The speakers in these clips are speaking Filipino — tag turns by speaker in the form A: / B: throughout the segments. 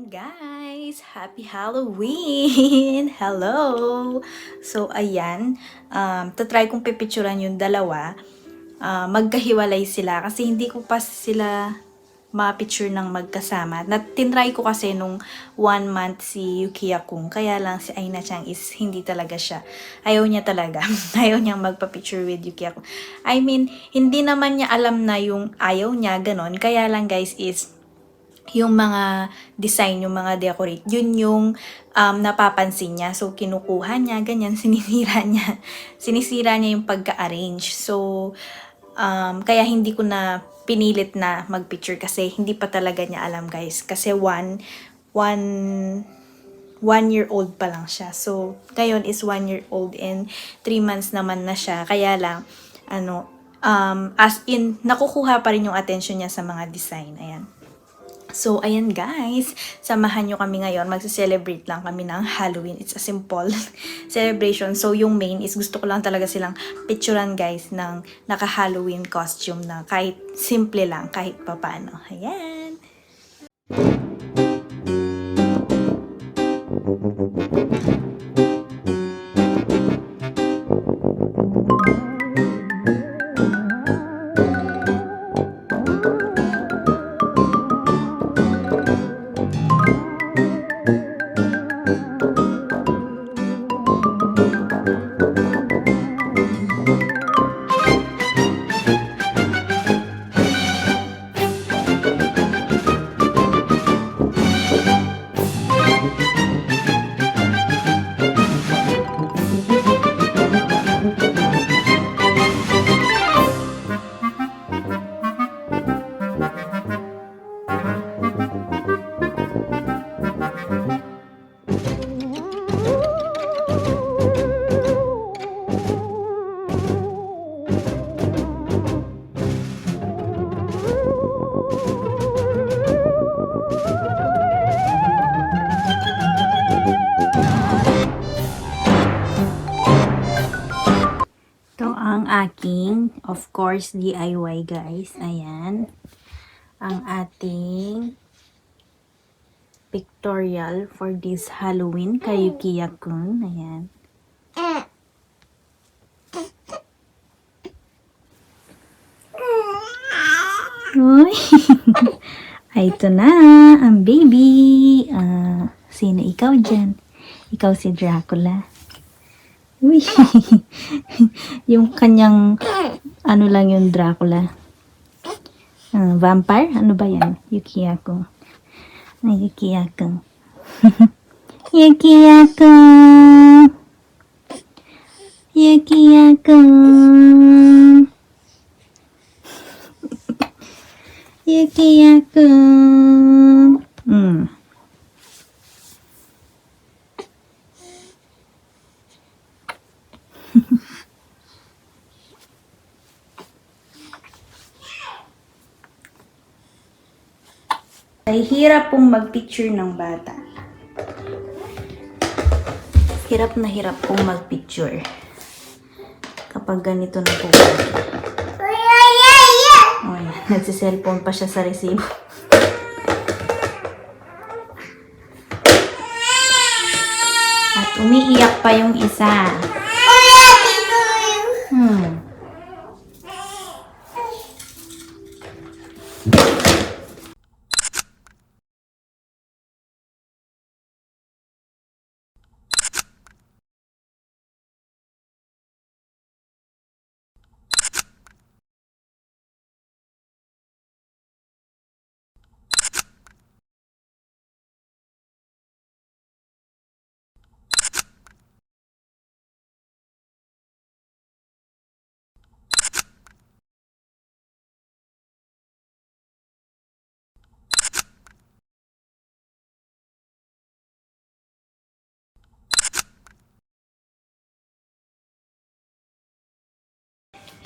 A: guys! Happy Halloween! Hello! So, ayan. Tatry kong pipicturan yung dalawa. Magkahiwalay sila kasi hindi ko pa sila ma-picture ng magkasama. Tinry ko kasi nung 1 month si Yukiya Kung. Kaya lang si Aina-chan is hindi talaga siya. Ayaw niya talaga. Ayaw niyang magpa-picture with Yukiya Kung. I mean, hindi naman niya alam na yung ayaw niya, ganon. Kaya lang guys is yung mga design, yung mga decorate, yun yung napapansin niya. So, kinukuha niya, ganyan, sinisira niya yung pagka-arrange. So, kaya hindi ko na pinilit na mag-picture kasi hindi pa talaga niya alam guys. Kasi one 1 year old pa lang siya. So, ngayon is 1 year old and 3 months naman na siya. Kaya lang, as in, nakukuha pa rin yung attention niya sa mga design. Ayan. So, ayan guys, samahan nyo kami ngayon. Magse-celebrate lang kami ng Halloween. It's a simple celebration. So, yung main is gusto ko lang talaga silang picturean guys ng naka-Halloween costume na kahit simple lang, kahit papano. Ayan. Ito ang aking, of course, DIY guys. Ayan. Ang ating pictorial for this Halloween kay Yukiya-kun. Ayan. Uy! Ay, ito na, ang baby. Sino ikaw dyan? Ikaw si Dracula. Uy! Yung kanyang, ano lang yung Dracula. Vampire? Ano ba yan? Yukiya-kun. Ay, Yukiya-kun. Yukiya-kun! Yukiya-kun! Yukiya-kun! Ay, hirap pong mag-picture ng bata. Hirap na hirap pong mag-picture. Kapag ganito na po. Oh, yan. Nagsiselfone pa siya sa resibo. At umiiyak pa yung isa.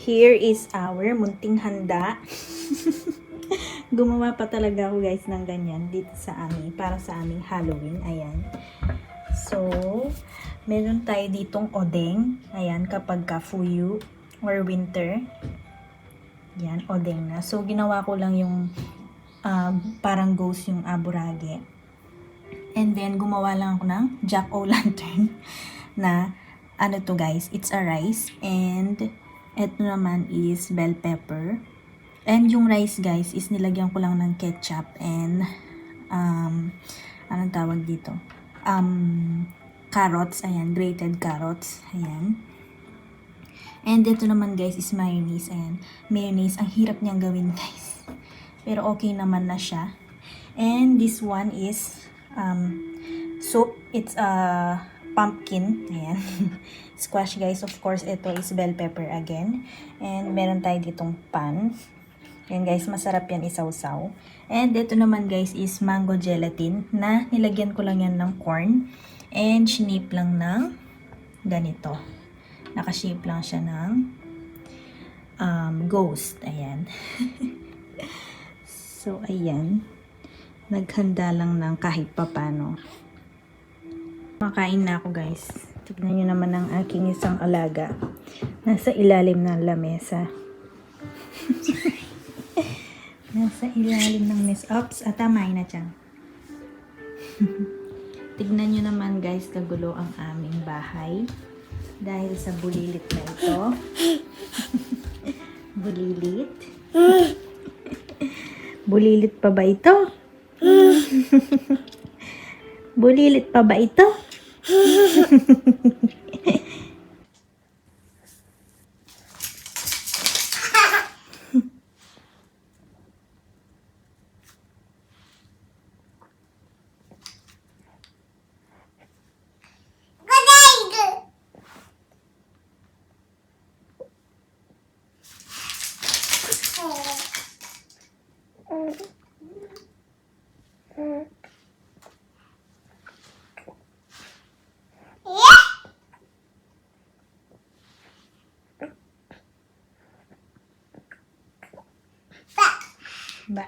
A: Here is our munting handa. Gumawa pa talaga ako guys ng ganyan dito sa amin, para sa aming Halloween. Ayan. So, meron tayo ditong odeng. Ayan, kapag ka-fuyu or winter. Yan, odeng na. So, ginawa ko lang yung parang ghost yung aburage. And then, gumawa lang ako ng jack-o'-lantern na, ano to guys, it's a rice. And, eto naman is bell pepper. And yung rice guys, is nilagyan ko lang ng ketchup and, anong tawag dito? Carrots, ayan, grated carrots, ayan. And ito naman guys is mayonnaise, ayan. Mayonnaise, ang hirap niyang gawin guys. Pero okay naman na siya. And this one is, soup. It's a pumpkin. Ayan. Squash guys. Of course, ito is bell pepper again. And meron tayo ditong pan. Ayan guys, masarap yan isawsaw. And ito naman guys is mango gelatin na nilagyan ko lang yan ng corn. And shinape lang ng ganito. Nakashape lang siya ng ghost. Ayan. So, ayan. Naghanda lang ng kahit papano. Makain na ako guys. Tignan nyo naman ang aking isang alaga. Nasa ilalim ng lamesa. Nasa ilalim ng mess. Oops, tamahin na dyan. Tignan nyo naman guys, kagulo ang aming bahay. Dahil sa bulilit na ito. Bulilit. Bulilit pa ba ito? Bulilit pa ba ito? Ba.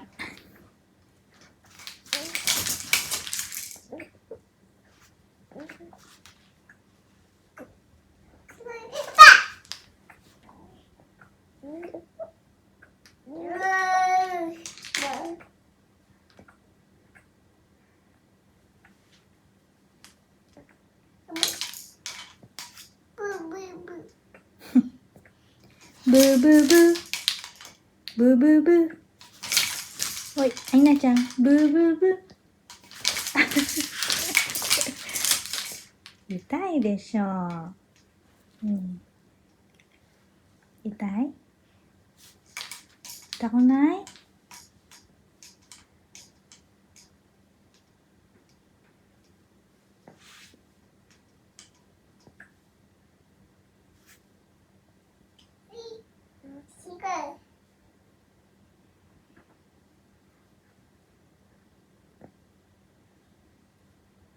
A: Boo boo boo. Boo boo boo. Oi, Aina-chan. Boo boo boo. 痛いでしょう。うん。痛い？痛くない？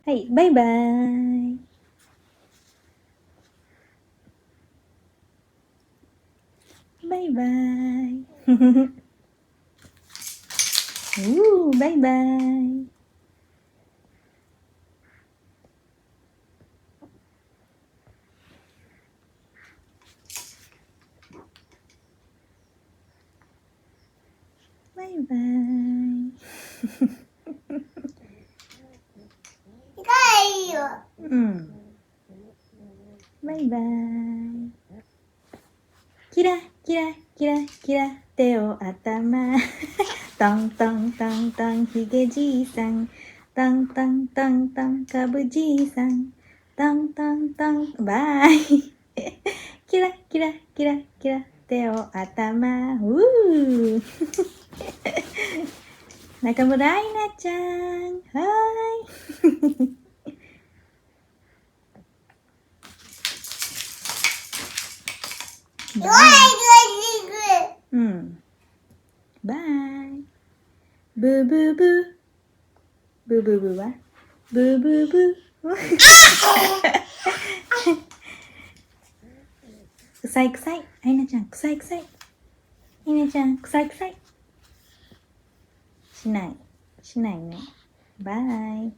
A: はい、バイバーイ。バイバーイ。バイバーイ。バイバーイ。うん。バイバーイ。キラキラキラキラ手を頭トントントントンひげじいさんトントントントンかぶじいさんトントントンバイキラキラキラキラ手を頭中村愛菜ちゃんはーいうん。バイ。ブーブーブー。ブーブーブーはブーブーブー。臭い臭い。アイナちゃん、臭い臭い。アイナちゃん、臭い臭い。しない。しないね。バイ。